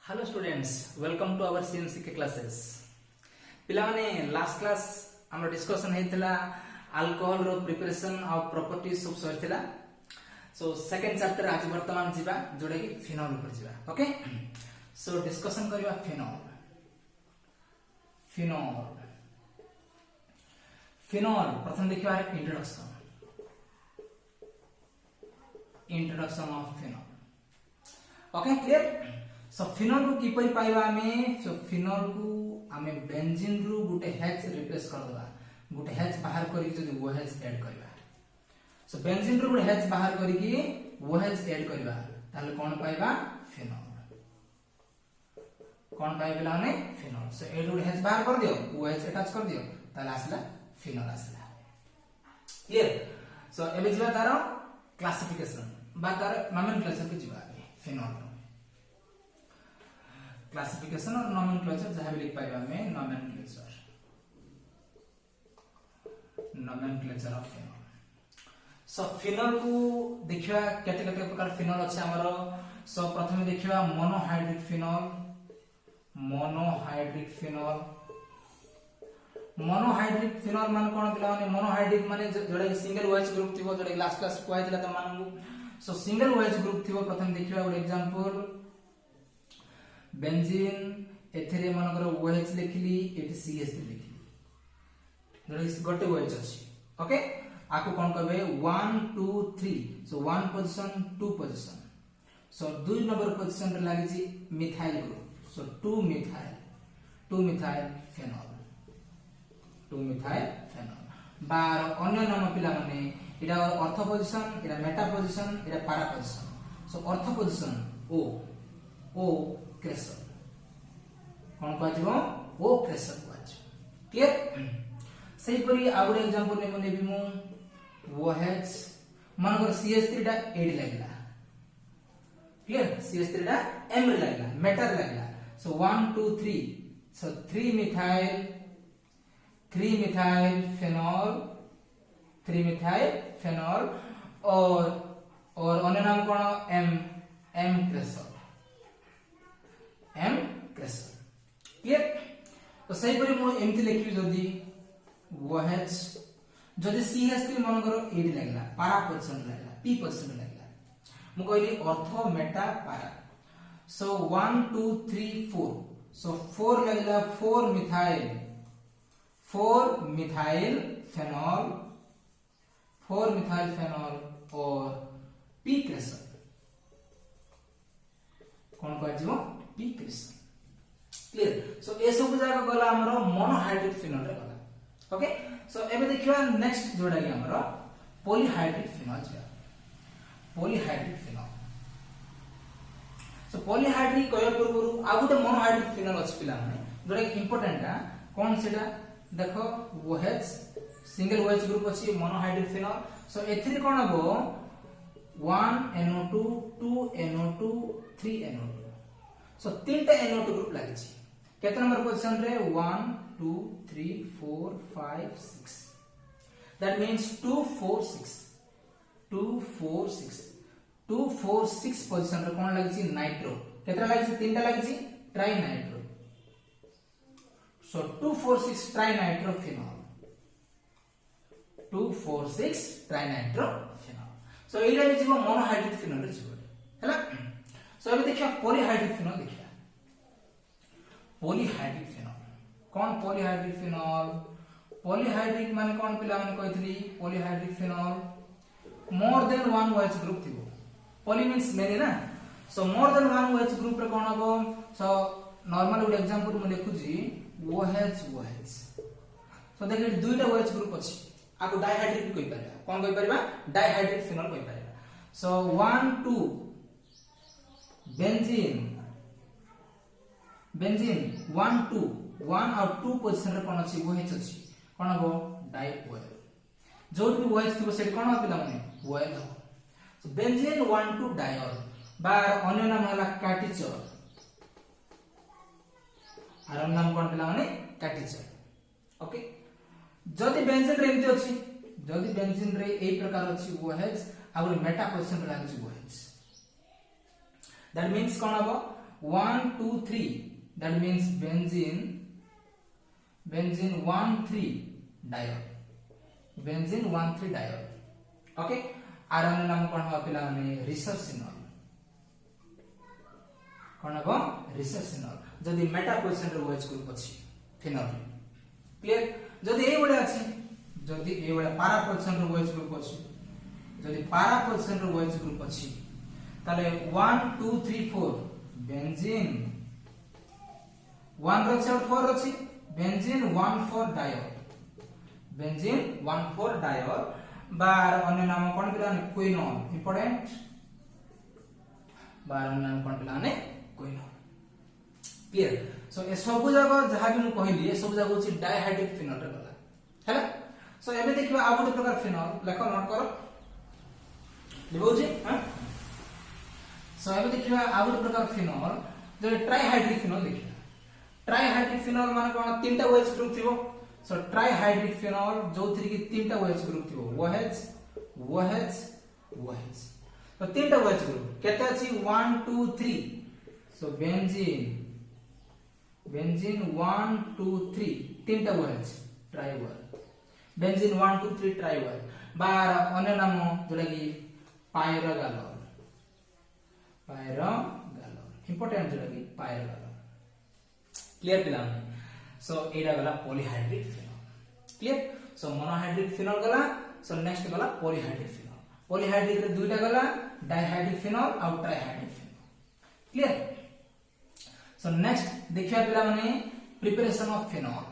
Hello students, welcome to our CNC के classes. पिला माने लास्ट क्लास हमर डिस्कशन हेतिला अल्कोहल रो प्रिपरेशन और प्रॉपर्टीज सब सहितला। सो सेकंड चैप्टर आज वर्तमान जीवा जोडे कि फिनोल पर जीवा। ओके, सो डिस्कशन करबा फिनोल। प्रथम देखिबा introduction of phenol. Okay, clear. So phenol को किपरि पाइबा हमें? सो फिनोल को हमें बेंजीन रु गुटे H रिप्लेस कर दबा, गुटे H बाहर करी जदी OH ऐड करबा। सो बेंजीन रु गुटे H बाहर करी कि OH ऐड करबा ताले कोन पाइबा? फिनोल। कोन पाइबा ने? फिनोल। सो ए गुटे H बाहर कर दियो, OH अटैच कर दियो ताले आसला फिनोल आसला। क्लियर। सो एबे जिबा तारो क्लासिफिकेशन बा तारो नोमेनक्लेचर के जिबा फिनोल क्लासिफिकेशन और नोमेनक्लेचर जहां भी लिख पाइबा में nomenclature of phenol. So phenol को देखिबा केते केते प्रकार फिनोल अछि हमरो। सो प्रथमे देखिबा मोनोहाइड्रिक फिनोल। मोनोहाइड्रिक फिनोल मान कोन दिला माने? मोनोहाइड्रिक माने जोडा सिंगल OH ग्रुप थिबो, जोडा लास्ट क्लास कोइ दिला त मानू। सो सिंगल OH ग्रुप थिबो। प्रथम देखिबा एक एग्जांपल बेंजीन, एथरे मनकर OH लिखली, एटी CH3 लिखली, जोडा गोटे OH अछि। ओके, आको कोन करबे? 1 2 3। So 1 position 2 position. So 2 number position रे लागि छी methyl group. So 2 methyl phenol. बार अन्य नाम पिला माने इडा अर्थ पोजीशन, इडा मेटा पोजीशन, इडा para position. So ortho position O cresol कोन कहजिवो? O क्रेसर कहजिवो। क्लियर। सही परी आउर एग्जांपल ने मने भी मु OH मानकर CH3 दा 8 लागला। क्लियर। CH3 दा M रे लागला, मेटर लागला। सो 1 2 3। सो 3 मिथाइल फेनोल और अन्य नाम कोन? M क्रेसर। क्लियर। तो सही परी मु एमथि लिखि जदी OH जदी CH3 मानकर 8 लागला, पारा पोजीशन लागला, P पोजीशन लागला, मु कहली ऑर्थो मेटा पारा। सो 1 2 3 4। सो 4 लागला 4 मिथाइल फेनोल और P क्रेसर कोन कहजिवो? P क्रेसर। क्लियर। सो ए सब जगह गला हमरो मोनोहाइड्रिक फिनोल रे गला। ओके, सो एबे देखिबा नेक्स्ट जोडा कि हमरो पॉलीहाइड्रिक फिनोल छै। सो पॉलीहाइड्रिक कय पूर्व आ गुटे मोनोहाइड्रिक फिनोल अछि पिला माने, जोडा इंपोर्टेंट आ कोन सेटा देखो OH सिंगल OH ग्रुप अछि मोनोहाइड्रिक फिनोल। सो एथि कोन हबो? 1NO2 2NO2 3NO2। सो तीनटा NO2 ग्रुप लागि छी। केते नंबर पोजीशन रे? 1 2 3 4 5 6। दैट मींस 2 4 6 पोजीशन रे कोन लागि छी? नाइट्रो। केतरा लागि छी? तीनटा लागि छी ट्राई नाइट्रो। सो 2 4 6 ट्राई नाइट्रो फिनोल। सो एइला भी जीवो मोनोहाइड्रिक फिनोल रे जीवो हैला। सो अबे देखिया पॉलीहाइड्रिक फिनोल देखिया। कोन पॉलीहाइड्रिक फिनोल? पॉलीहाइड्रिक माने कोन पिला माने कहथली? Polyhydric phenol more than 1 OH group थिबो। पॉली मींस मेनी ना। So more than 1 OH group रे कोन हबो? सो नॉर्मल एक एग्जांपल मु लिखु जी OH। सो देखि दुईटा OH ग्रुप अछि, आको डाइहाइड्रिक कहि परबा। कोन कहि परबा? डाइहाइड्रिक फिनोल कहि परबा। सो 1 2 बेंजीन 1 2 1 और 2 पोजीशन रे कोन अछि? OH अछि। कोन हबो? डाई OL। जोड भी OH थिबो सेट कोन पिला माने? OL हो। सो बेंजीन 1 2 डायोल बा अन्य नाम हला कैटिचर। आर नाम कोन पिला माने? कैटिचर। ओके, जदी बेंजीन रे एमति अछि, जदी बेंजीन रे एई प्रकार अछि OH और मेटा पोजीशन रे लागि OH, दैट मींस कोन हबो? 1 2 3 that means benzene 1 3 diol benzene 1 3 diol okay are अन्य नाम कोन हो पिला माने रिसर्सिनॉल कोन हो रिसर्सिनॉल जदी मेटा पोजीशन रे OH ग्रुप अछि फिनॉल क्लियर जदी ए बडे अछि जदी ए बडे पारा पोजीशन रे OH ग्रुप अछि जदी पारा पोजीशन रे OH ग्रुप अछि ताले 1 2 3 4 बेंजीन 1 रछि और 4 रछि बेंजीन 1 4 डायोल बेंजीन 1 4 डायोल बार अन्य नाम कोन पिलाने क्विनोल इंपोर्टेंट बार अन्य नाम कोन पिलाने क्विनोल क्लियर सो ए सब जगह जहा भी मु कहली ए सब जगह होची डाइहाइड्रिक फिनोल रे गला हैला सो एबे देखिबा आ गोटे प्रकार फिनोल लेखो नोट करो लिबोजी हां सो एबे देखिबा आ गोटे प्रकार फिनोल जो ट्राइहाइड्रिक फिनोल देखिबा ट्राइहाइड्रिक फिनोल माने कोन तीनटा OH ग्रुप थिबो सो ट्राइहाइड्रिक फिनोल जो थ्री की तीनटा OH ग्रुप थिबो OH तो तीनटा OH ग्रुप केते अछि 1 2 3 सो बेंजीन 1 2 3 तीनटा OH ट्राइवर बेंजीन 1 2 3 ट्राइवर बार अन्य नाम जोटा की पायरोगालोल इंपोर्टेंट जोटा की पायरोगालोल क्लियर पिला सो एडा गला polyhydric phenol clear so monohydric phenol गला सो नेक्स्ट गला पॉलीहाइड्रिक फिनोल पॉलीहाइड्रिक रे दुईटा गला डाइहाइड्रिक फिनोल और trihydric phenol clear so next देखिया पिला माने प्रिपरेशन ऑफ फिनोल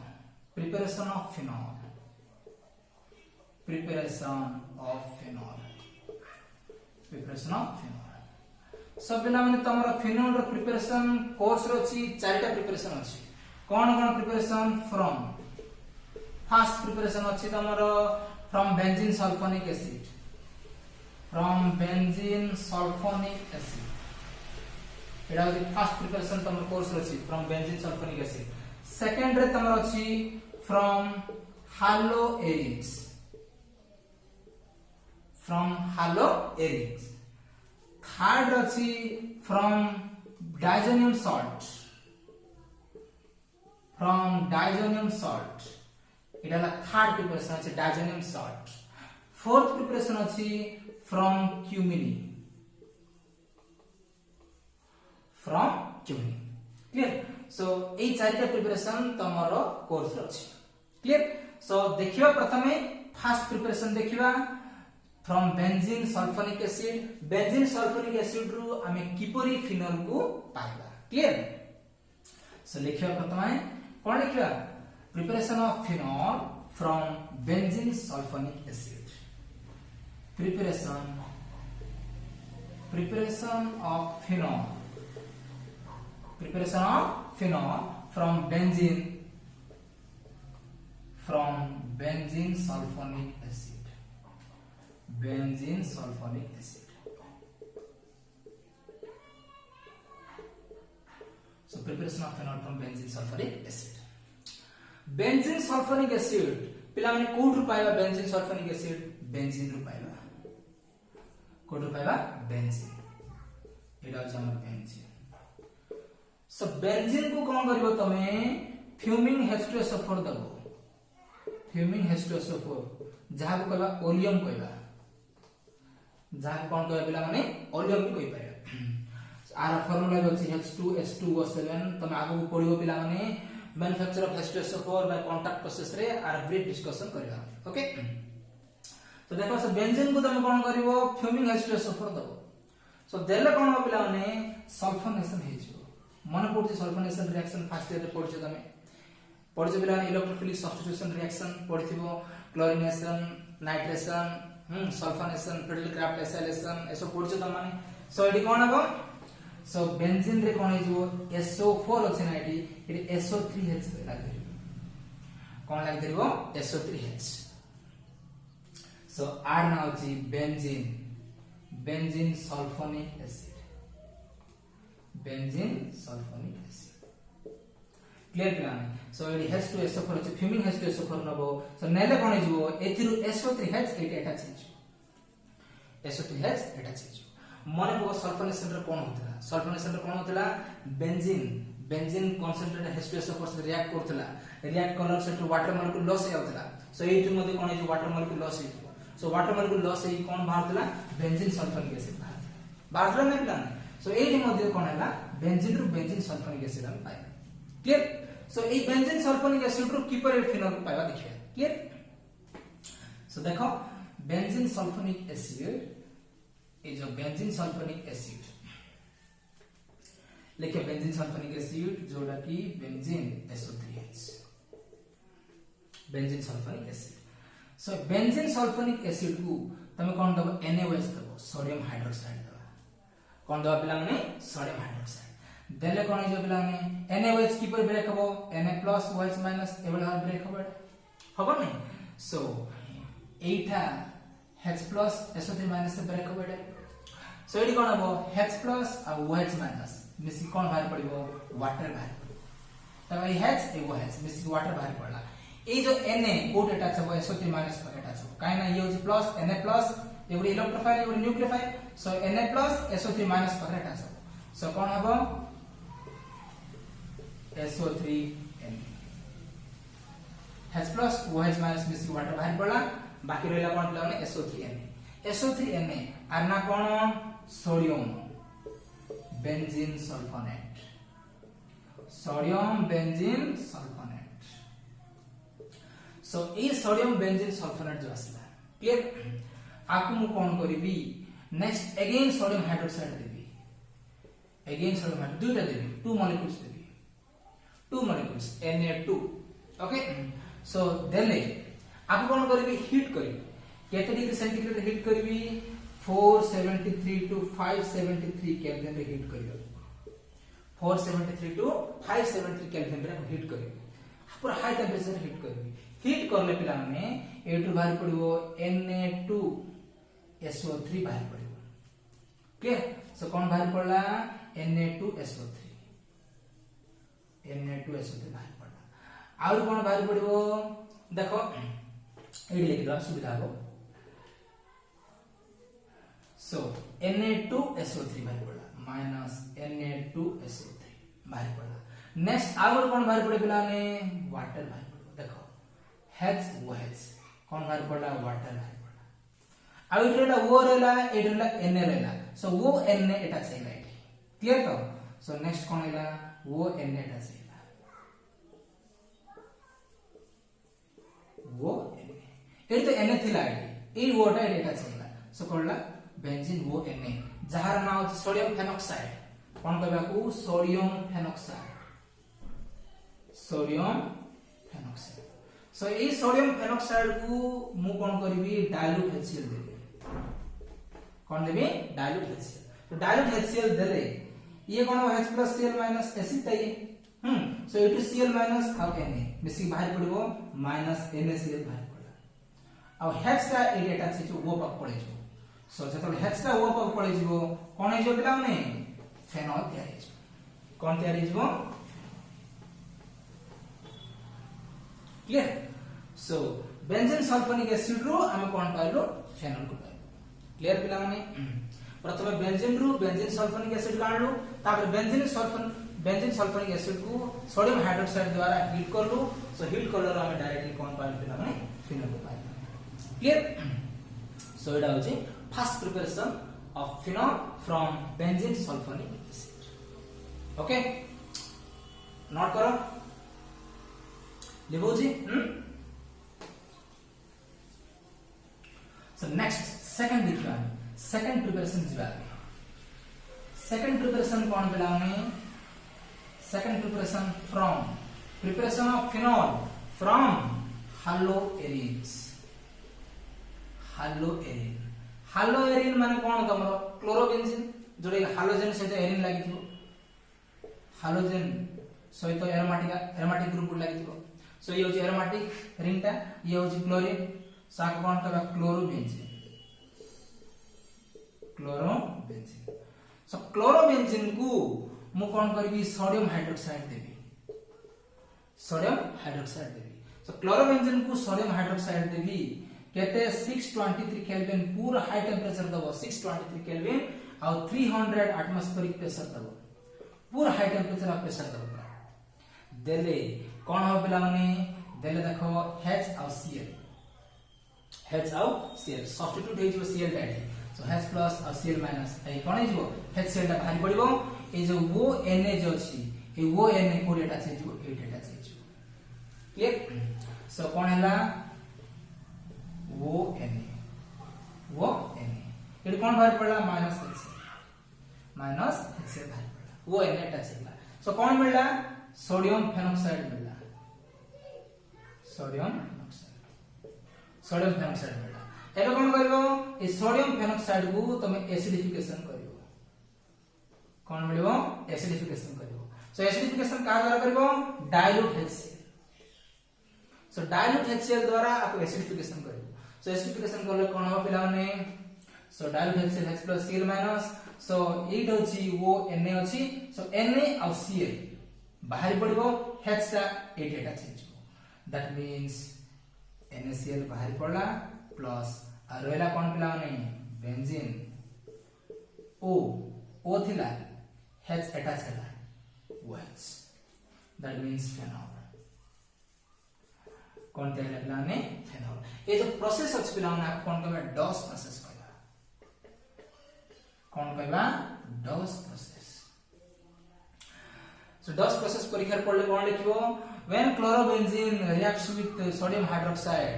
सब पिला माने तमरा फिनोल रो प्रिपरेशन कोर्स रो छी चारटा प्रिपरेशन अछि कौन प्रिपरेशन फ्रॉम फर्स्ट प्रिपरेशन अछि तमरो फ्रॉम बेंजीन सल्फोनिक एसिड एडा होती फर्स्ट प्रिपरेशन तमरो कोर्स अछि from benzene sulphonic acid second रे तमरो अछि फ्रॉम हालो एरिक्स थर्ड अछि फ्रॉम डाइजोनियम सॉल्ट इडा थर्ड प्रिपरेशन अछि डाइजोनियम सॉल्ट फोर्थ प्रिपरेशन अछि फ्रॉम क्यूमिनी क्लियर सो ए चारटा प्रिपरेशन तमरो कोर्स अछि क्लियर सो देखिबा प्रथमे फर्स्ट प्रिपरेशन देखिबा फ्रॉम बेंजीन सल्फोनिक एसिड रु हमें किपरि फिनोल को पाइबा क्लियर सो लिखिबा प्रथमे कोन लिखिबा preparation of phenol from benzene sulphonic acid preparation of phenol from benzene sulphonic acid so preparation of phenol from benzene sulfuric acid पिला माने कोठु पाइबा बेंजीन सल्फोनिक एसिड बेंजीन रु पाइबा कोठु पाइबा बेंजीन एडा छ हमर बेंजीन सो बेंजीन को कोन करबो तमे फ्यूमिंग H2SO4 दबो जहा को कहबा ओलियम कहबा जहा कोन कहबा पिला माने ओलियम भी कहि पारे आर फार्मूला अछि H2S2O7 तमे आगु पढिबो पिला माने manufacture of H2SO4 by contact process रे आर ब्रीफ डिस्कशन करबा ओके तो देखो सो बेंजीन को तमे कोन करबो फ्यूमिंग H2SO4 दबो सो देले कोन हो पिला माने सल्फोनेशन हे जिवो मन पड़छि सल्फोनेशन रिएक्शन फर्स्ट ईयर रे पढछि तमे पढछि पिला माने इलेक्ट्रोफिलिक सब्स्टिट्यूशन रिएक्शन पढिथिबो chlorination nitration sulphonation Friedel Crafts acylation एसो पढछि त माने सो एडी कोन हबो सो बेंजीन रे कोन हिजो SO4 अछि ना एडी SO3H लाग दिबो कोन लाग दिबो SO3H सो आर ना अछि benzene sulphonic acid clear plan so एडी H2SO4 अछि फ्यूमिंग H2SO4 नबो सो नेले कोन हिजो एथिरु SO3H एटा चेंज SO3H एटा चेंज मन पको सल्फोनेशन रे कोन होतला सल्फोनेशन रे कोन होतला बेंजीन कंसंट्रेटेड H2SO पर रिएक्ट करतला रिएक्ट कलर से वाटर मॉलिक्यूल लॉस हे होतला सो एठी मध्ये कोन हे वाटर मॉलिक्यूल लॉस हे सो वाटर मॉलिक्यूल लॉस हे कोन बाहरतला बेंजीन सल्फोनिक एसिड बाहरतला नै प्लान सो एठी मध्ये कोन हैला बेंजीन रु बेंजीन सल्फोनिक एसिड हम पाइ क्लियर सो ए बेंजीन सल्फोनिक एसिड रु किपर फिनोल पाइबा देखिया क्लियर सो देखो benzene sulphonic acid is a benzene sulphonic acid लेके बेंजीन सल्फोनिक एसिड जोड़ा कि benzene SO3H benzene sulphonic acid so benzene sulphonic acid को तमे कोन दबो NaOH दबो सोडियम हाइड्रोक्साइड दबो कोन दबो पिला माने सोडियम हाइड्रोक्साइड देले कोन जो पिला माने NaOH की पर ब्रेक हबो Na+OH- एवल हार ब्रेक हबो नै सो एटा H+ SO3- से ब्रेक हबो सो एडी कोन हबो H+ आ OH- मिसी कोन बाहर पड़िबो वाटर बाहर तब ए H ए OH मिसी वाटर बाहर पड़ला ए जो Na कोट अटैच हबो SO3- पर अटैच हबो काहे ना ये होची प्लस Na+ एगुडी इलेक्ट्रोफाइल एगुडी न्यूक्लियोफाइल सो Na+ SO3- पर अटैच हबो सो कोन हबो SO3Na H+ OH- मिसी वाटर बाहर पड़ला बाकी रहला कोन पिला माने SO3Na आर ना कोन sodium benzene sulphonate sodium benzene sulphonate so ए सोडियम बेंजीन सल्फोनेट जो आसला क्लियर आकु मु कोन करबी नेक्स्ट अगेन सोडियम हाइड्रोक्साइड देबी अगेन सोडियम हाइड्रोक्साइड दुटा देबी 2 मॉलिक्यूल्स देबी 2 मॉलिक्यूल्स Na2 ओके सो देले आकु कोन करबी हीट करबी केते डिग्री सेंटीग्रेड हीट करबी 473 to 573 केल्विन रे हीट करियो 473 to 573 केल्विन रे हीट करियो पूरा हाई टेंपरेचर हीट करियो हीट करले पिला माने एटू बाहर पड़िबो Na2SO3 बाहर पड़िबो क्लियर सो कोन बाहर पड़ला Na2SO3 बाहर पड़ला और कोन बाहर पड़िबो देखो एडी लिखला सुविधा हो सो Na2SO3 बाहर पड़ला माइनस Na2SO3 बाहर पड़ला नेक्स्ट आगर कोन बाहर पड़े पिला ने वाटर बाहर पड़ो देखो HOH कोन बाहर पड़ला वाटर बाहर पड़ला आ इटरेला O रहला इटरेला Na रहला सो वो Na एटा चाहिला एठी क्लियर तो सो नेक्स्ट कोन हैला वो Na एटा चाहिला वो एटी तो Na थिला एटी ए ओटा एटा चाहिला सो कोनला बेंजीन वो Na जहार नाम होची सोडियम फेनॉक्साइड कोन कहबा को सोडियम फेनॉक्साइड सो ए सोडियम फेनॉक्साइड को मु कोन करबी डाइल्यूट HCl देबी कोन देबी डाइल्यूट HCl तो डाइल्यूट HCl देले ये कोन H+Cl- एसिड तय सो A2Cl- हाउ Na मिसी बाहर पड़िबो -NaCl बाहर पड़ला आ H का ए डेटा छै वो पक पड़े छै सो जतल H का वो पक पड़े जिवो कोन हे जो पिला ने फेनॉल तयार हे कोन तयार हे जिवो clear so benzene sulphonic acid रो हम कोन पाइलो फेनॉल को पाइलो क्लियर पिला माने प्रथमे बेंजीन रो बेंजीन सल्फोनिक एसिड काढलो तापर बेंजीन सल्फोनिक एसिड को सोडियम हाइड्रोक्साइड द्वारा हीट करलो सो हीट करलो हम डायरेक्टली कोन पाइलो पिला माने फेनॉल को पाइलो क्लियर सो इडा होची first preparation of phenol from benzene sulfonic acid okay note करो लिखो जी so next second देखियो second preparation जिबा second preparation cone बेलाउने second preparation from preparation of phenol from haloarenes हालोएरिन माने कोन तमरो क्लोरोबेंजीन जोडे हालोजेन सहित एरिन लागिथिबो हालोजेन सहित aromatic group लागिथिबो सो ये होची एरोमेटिक रिंगटा ये होची क्लोरीन साक कोन कहबा क्लोरोबेंजीन सो क्लोरोबेंजीन को मु कोन करबी सोडियम हाइड्रोक्साइड देबी सो क्लोरोबेंजीन को सोडियम हाइड्रोक्साइड देबी केते 623 केल्विन पूरा हाई टेंपरेचर दबो 623 केल्विन आ 300 एटमॉस्फेरिक प्रेशर दबो पूरा हाई टेंपरेचर आ प्रेशर दबो देले कोन हो पिला माने देले देखो H और Cl H और Cl सब्स्टिट्यूट हे जो Cl डाइट सो H प्लस और Cl माइनस ए कोन हे जो HCl टा भारी पड़िबो ए जो वो Na जो अछि ए वो Na को डेटा छै जो 8 डेटा छै जो क्लियर सो कोन हला वो Na ये कौन भारी पड़ला माइनस HCl भारी पड़ला वो Na टा छिला सो कौन मिलला सोडियम फेनॉक्साइड मिलला सोडियम फेनॉक्साइड मिलला एबे कौन करबो ए सोडियम फेनॉक्साइड को तमे एसिडिफिकेशन करिवो कौन मिलबो एसिडिफिकेशन करिवो सो एसिडिफिकेशन का द्वारा करिवो डाइल्यूट HCl सो डाइल्यूट HCl द्वारा आपको एसिडिफिकेशन करिवो सो एसिडिफिकेशन करले कोन हो पिला माने so dilute HCl H plus Cl minus so 8 होची वो Na होची सो Na और Cl बाहर पड़िबो H टा 8 एटा छै दैट मींस NaCl बाहर पड़ला प्लस आ रहला कोन पिला माने बेंजीन O थिला H एटा छला OH दैट मींस फेनॉल कौन तैयार पिला माने फेनॉल ये जो प्रोसेस अछि पिला माने आप कोन कहबा डॉस प्रोसेस कौन कहबा Dow's process so Dow's process परीक्षा पढ़ले कोन लिखिबो when chlorobenzene reacts with sodium hydroxide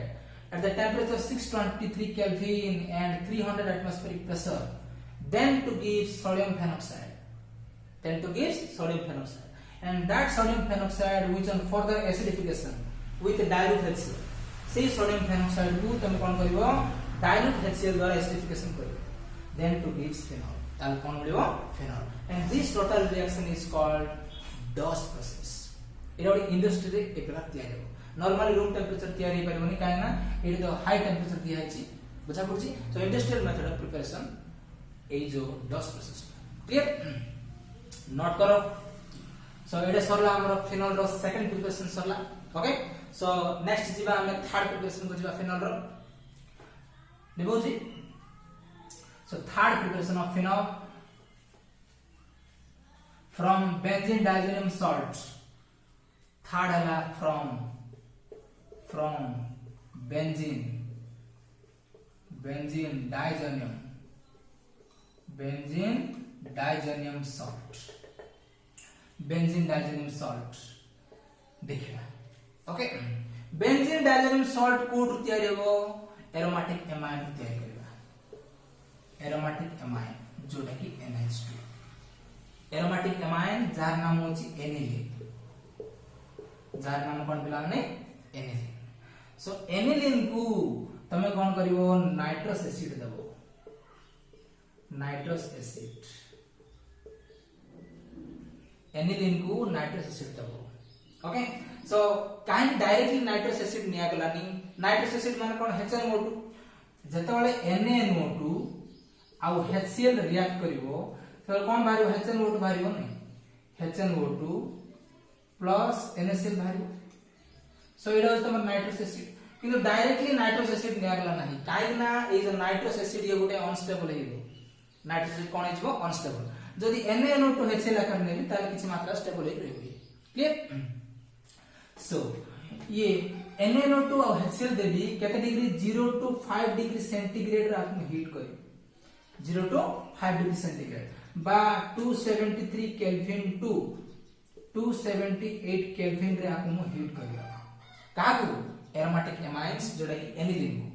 at the temperature 623 Kelvin and 300 atmospheric pressure then to give sodium phenoxide and that sodium phenoxide which on further acidification with dilute HCl से sodium phenoxide को तुम कोन करिवो dilute HCl द्वारा acidification करिवो then to gives phenol tal kon midibo phenol and this total reaction is called DOS process Etah industry रे एकरा तयार हो normally room temperature तयार हे परबोनी काहे ना एटा तो हाई टेंपरेचर दिया है बुझा पड़छि so industrial method of preparation ए जो DOS प्रोसेस क्लियर नोट करो सो एटा सरला हमर फिनॉल रो सेकंड प्रिपरेशन सरला ओके सो नेक्स्ट जीवा हम थर्ड प्रिपरेशन को जीवा फिनॉल रो देबो जी So third preparation of phenol from benzene diazonium salt. Third है from benzene diazonium salt देखिए okay benzene diazonium salt code तयार हेबो एरोमेटिक एमाइन तयार करबा एरोमेटिक एमाइन जोटा कि NH2 एरोमेटिक एमाइन जार नाम होची एनिलीन जार नाम कोन बिला ने एनिलीन सो एनिलीन को तमे कोन करिवो नाइट्रस एसिड देबो नाइट्रस एसिड एनिलीन को नाइट्रस एसिड देबो ओके सो काहे डायरेक्टली नाइट्रस एसिड निया गलानी नाइट्रस एसिड माने कोन HNO2 जतबेले NaNO2 आउ HCl रिएक्ट करिवो तो कोन बारियो HNO2 बारियो नै HNO2 प्लस NaCl बारियो सो एडा तम नाइट्रस एसिड किंतु डायरेक्टली नाइट्रस एसिड निया गला नाही काहे ना ए जो नाइट्रस एसिड ये गुटे अनस्टेबल हेबो नाइट्रस एसिड कोन हेजबो अनस्टेबल जदि NaNO2 HCl आकर नेबी ताले किछि मात्रा स्टेबल हे रहबो क्लियर सो ये NaNO2 और HCl देबी केते डिग्री 0 to 5 डिग्री सेंटीग्रेड रे आपन हीट करी 0 to 5 degree centigrade बा 273 Kelvin to 278 Kelvin रे आपन हीट करियो काकू एरोमेटिक एमाइन्स जोडा कि एनिलीन को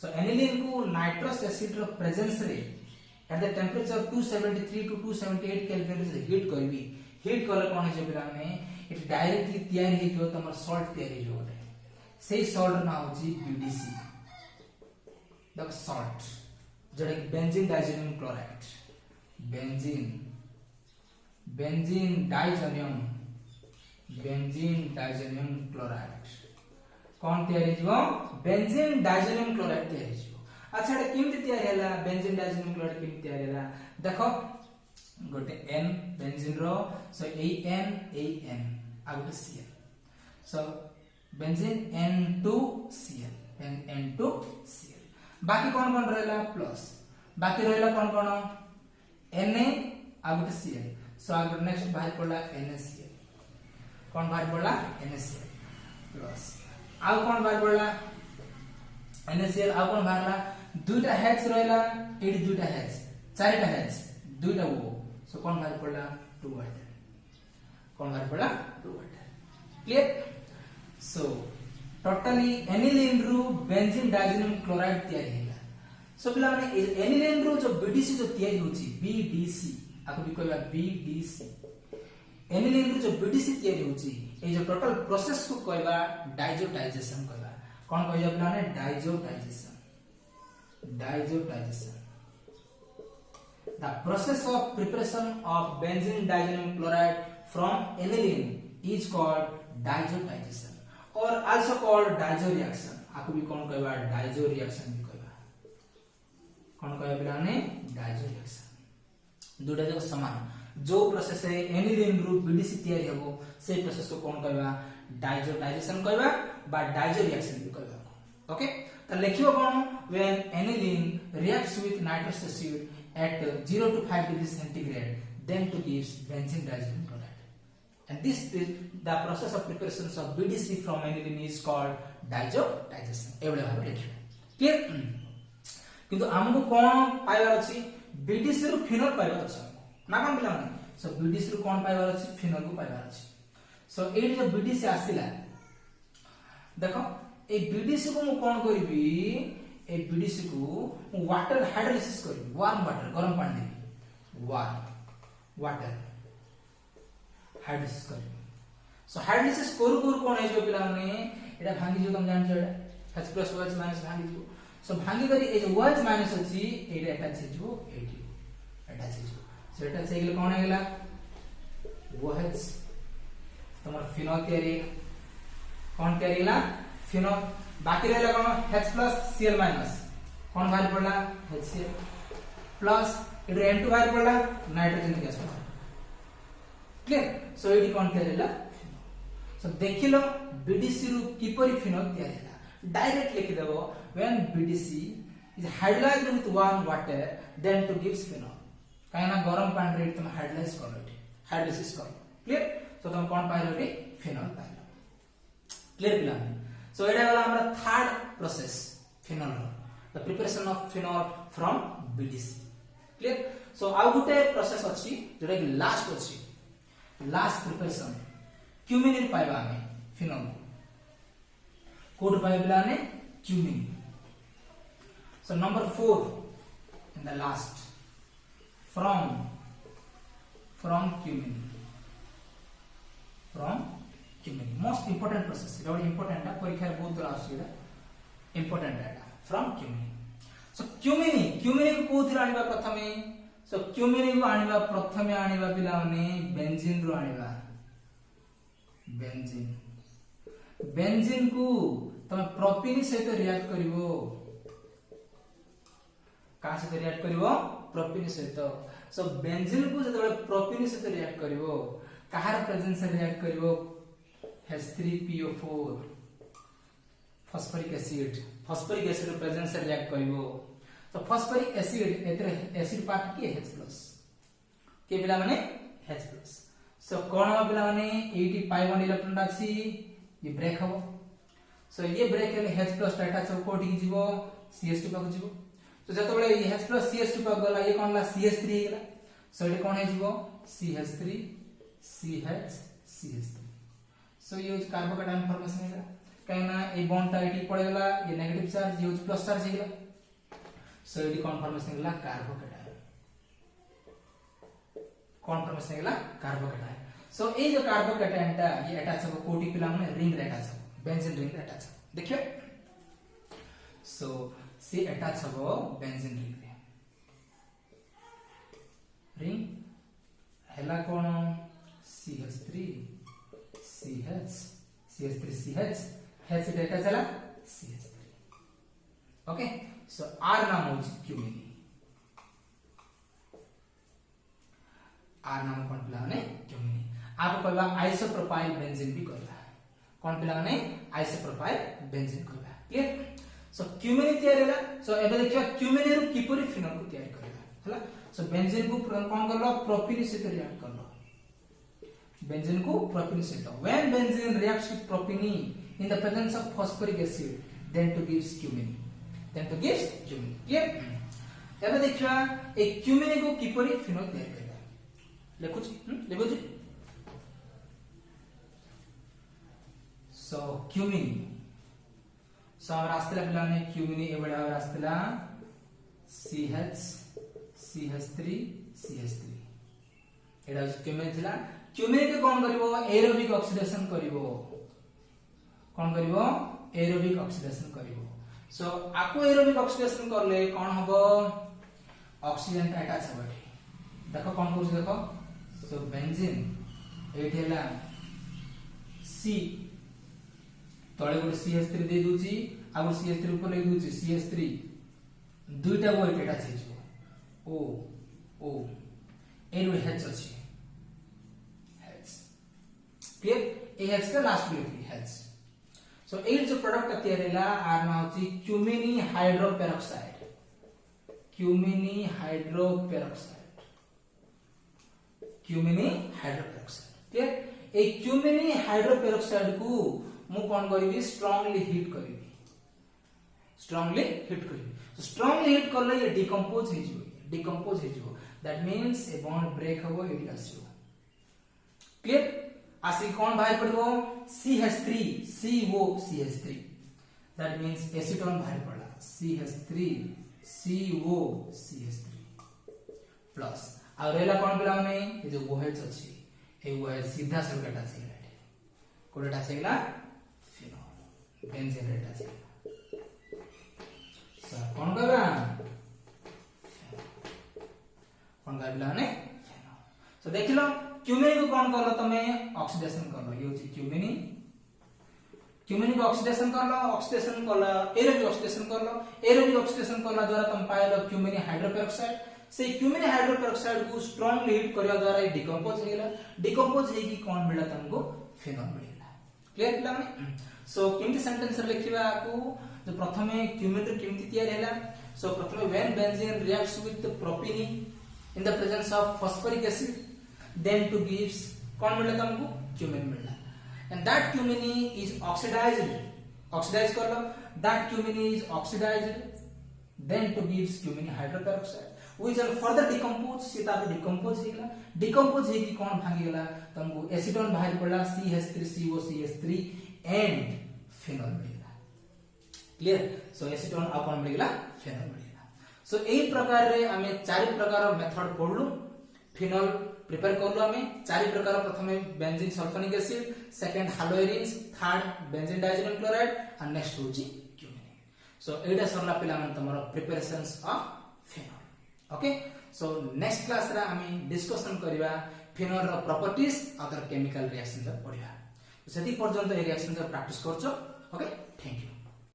सो एनिलीन को नाइट्रस एसिड रो प्रेजेंस रे eight the temperature 273 to 278 Kelvin रे हीट करबी हीट करले कोन जे बिरा ने इट डायरेक्टली तयार हे जो तमर सॉल्ट तयार हे जो सेही सॉल्ट ना होची BDC द सॉल्ट जोड़ा कि benzene diazonium chloride benzene diazonium chloride कौन तयार हिजो बेंजीन डाइजोनियम क्लोराइड तयार हिजो अच्छा एटा किमति तयार हैला बेंजीन डाइजोनियम क्लोराइड किमति तयार हैला देखो गोटे N बेंजीन रो सो N आ गोटे Cl सो बेंजीन N2Cl बाकी कौन रहला प्लस बाकी रहला कौन Na आ गोटे Cl सो आ गोटे नेक्स्ट बाहर पड़ला NaCl कौन बाहर पड़ला NaCl प्लस आ कौन बाहर पड़ला NaCl आ कौन बाहरला दुईटा H रहला एडी दुईटा H चारटा H दुईटा O सो कौन बाहर पड़ला 2 वाटर कौन बाहर पड़ला 2 water clear so totally aniline रु बेंजीन डाइजेनियम क्लोराइड तैयारी हैला सो पिला माने एनिलीन रु जो बीडीसी जो तैयारी होची बीडीसी आको भी कहबा बीडीसी एनिलीन रु जो बीडीसी तैयारी होची ए जो टोटल प्रोसेस को कहबा डाइजोटाइजेशन कहबा कोन कहबा पिला माने diazotization the process of preparation of benzene diazenyl chloride from aniline is called diazotization or also called diazo reaction आपको भी कौन कहबा डाइजो रिएक्शन भी कहबा कौन कहबा बिलाने डाइजो रिएक्शन दुटा जक समान जो प्रोसेस है एनिलीन रु बीडीसी तैयारी हबो से प्रोसेस को कौन कहबा डाइजोटाइजेशन कहबा बा डाइजो रिएक्शन भी कहबा ओके तो लिखिबो कौन when aniline reacts with nitrous acid at 0 to 5 degrees centigrade then to gives benzene diazenyl chloride and this is the process of preparation of BDC from aniline is called diazotization एवढे भाबे लिखिबो clear किंतु हमको कोन पाइबार अछि BDC रु phenol पाइबार अछि ना कोन बिला माने सो BDC रु कोन पाइबार अछि फिनोल को पाइबार अछि सो एडी जो बीडीसी आसिला देखो ए बीडीसी को मु कोन करबी ए बीडीसी को वाटर हाइड्रोलिसिस करबी वार्म वाटर गरम पानी देबी वाटर हाइड्रोलिसिस करबी सो हाइड्रोलिसिस करू करू कोन हे जो पिला माने एटा भांगी जो तुम जान छ H+ OH- भांगी जो सो भांगी करी ए जो OH- अछि एटा अटैच हे जो एटी अटैच हे जो सो अटैच हे गेल कोन हे गेला OH तमर फिनोल तयारी कोन तयारी गेला फिनोल बाकी रहला कोन H+Cl- कोन बाहर पड़ला HCl प्लस इधर N2 बाहर पड़ला नाइट्रोजन गैस क्लियर सो एडी कोन तयारीला सो देखिलो बीडीसी रु किपरि फिनोल तयारीला डायरेक्ट लिखि देबो when BDC is hydrolyzed with warm water then to gives phenol काहेना गरम पानी रे तुम हाइड्रोलाइज करलो हाइड्रोलिसिस कर क्लियर सो तुम कोन पाइलो रे फिनोल पाइलो क्लियर पिला सो एडा वाला हमरा third process phenol the preparation of phenol from BDC clear so आउ गुटे प्रोसेस अछि जेटा कि लास्ट अछि लास्ट प्रिपरेशन क्यूमिनिन पाइबा हमें फिनोल कोड पाइबला ने cumin so number 4 in the last from cumin most important process it is important परीक्षा रे बहुत आसीला important data from cumin so cumin को थरा आनिबा प्रथमे so cumin को आनिबा प्रथमे आनिबा पिला माने बेंजीन रो आनिबा बेंजीन को तमे प्रोपिन सहित रिएक्ट करिवो का सहित रिएक्ट करिवो प्रोपिन सहित सो बेंजीन को जतबे प्रोपिन सहित रिएक्ट करिवो कहार प्रेजेंस से रिएक्ट करिवो H3PO4 फास्फोरिक एसिड प्रेजेंस से रिएक्ट करिवो तो फास्फोरिक एसिड एतरे एसिड पार्ट की H+ के बिला माने H+ सो कोन बिला माने 80 pi1 इलेक्ट्रॉन अछि ये ब्रेक हबो सो ये ब्रेक हेले H+ डाटा सब कोठी जीवो CH2 पाक जीवो तो जतो बळे ये H+ CH2 पाक गला ये कोन ला CH3 गेला सो ये कोन हे जीवो CH3 CH सो ये carbocation formation Hella काहेना a bond ता एटी पड़ गेला ये नेगेटिव चार्ज ये प्लस चार्ज हेला सो ये कन्फर्मेशन हेला कार्बोकेटायन कार्बोकेटायन सो ए जो कार्बोकेटायन ता ये अटैच हो कोटी पिला में रिंग रे अटैच हो बेंजीन रिंग रे अटैच हो देखियो सो सी अटैच हो बेंजीन रिंग रे रिंग हेला कोन CH3 CH H डेटा चला CH3 ओके सो R नाम हो क्यूमिन R नाम कोन पिला ने क्यूमिन आप कहबा आइसोप्रोपाइल बेंजीन भी कहबा कोन पिला ने आइसोप्रोपाइल बेंजीन कहबा क्लियर सो क्यूमिन तयार होला सो एबे देखियो क्यूमिन रु किपरि फिनोल को तयार करबा हला सो बेंजीन को कोन करलो प्रोपीन सहित रिएक्ट करलो बेंजीन को प्रोपीन सहित when benzene reacts with propene in the presence of phosphoric acid then to gives cumene clear एबे देखिबा ए क्यूमिन को किपरि फिनोल तयार करबा लिखुची सो क्यूमिन सो हम रास्ते पिला ने क्यूमिन ए बडा रास्तेला CH3 एडा क्यूमिन थिला क्यूमिन के कोन करबो एरोबिक ऑक्सीडेशन करबो एरोबिक ऑक्सीडेशन करबो सो आको एरोबिक ऑक्सीडेशन करले कोन हबो ऑक्सीजन का अटैच हबो देखो कोन करू देखो सो बेंजीन एठेला C तळे गोटे CH3 दे दूची आगो CH3 ऊपर ले दूची CH3 दुईटा वो अटैच हे जो O एन वे H अछि H क्लियर ए H का लास्ट में H सो ए जो प्रोडक्ट तयारेला आर ना होची क्यूमिनी हाइड्रोपेरोक्साइड क्लियर ए क्यूमिनी हाइड्रोपेरोक्साइड को मु कोन करबी स्ट्रांगली हिट करबी स्ट्रांगली हिट करले ये डिकम्पोज हे जो दैट मींस ए बॉन्ड ब्रेक हबो एडी आसीओ क्लियर आसी कोन बाहर पड़बो CH3 COCH3 that means acetone बाहर पड़ला CH3 COCH3 प्लस आ रेला कोन बिला में ये जो OH अछि ए OH सीधा संकट अछि कोडा छेला फिनोल बेंजीन रेट अछि सर कोन करबा कोन करबला ने सो देखिलो क्यूमिन को कोन करलो तमे ऑक्सीडेशन करलो ये होची क्यूमिन को ऑक्सीडेशन करलो एरोबिक ऑक्सीडेशन करला द्वारा तुम पाइलो क्यूमिन हाइड्रोपेरोक्साइड से क्यूमिन हाइड्रोपेरोक्साइड को स्ट्रांगली हिट करया द्वारा ये डिकम्पोज हेगी कोन मिला तुमको फिनोल मिला क्लियर पिला माने सो केमती सेंटेंस रे लिखिबा को जो प्रथमे क्यूमिन रे केमती तयार हैला सो प्रथमे when benzene reacts with propene in the presence of phosphoric acid then to gives कौन मिला तुमको क्यूमिन मिला and that cumin is oxidized कर लो that cumin is oxidized then to gives cumin hydroperoxide which are further decompose Sita decompose हेगी कौन भांगी गला तुमको एसीटोन बाहर पड़ला CH3COCH3 and फिनोल मिला क्लियर सो एसीटोन अपन मिला फिनोल मिला सो एई प्रकार रे हमें चार प्रकार मेथड पढलु फिनोल प्रिपेयर करलो हमें चार प्रकार प्रथमे benzene sulphonic acid second haloarenes third benzene diazonium chloride और नेक्स्ट होची क्यूमिन सो एटा सरला पिला मन तमरो preparations of phenol okay so next class रा हमें डिस्कशन करबा फिनोल रो प्रॉपर्टीज अदर केमिकल रिएक्शंस पढिबा सेति पर्यंत ए रिएक्शंस प्रैक्टिस करछो ओके थैंक यू।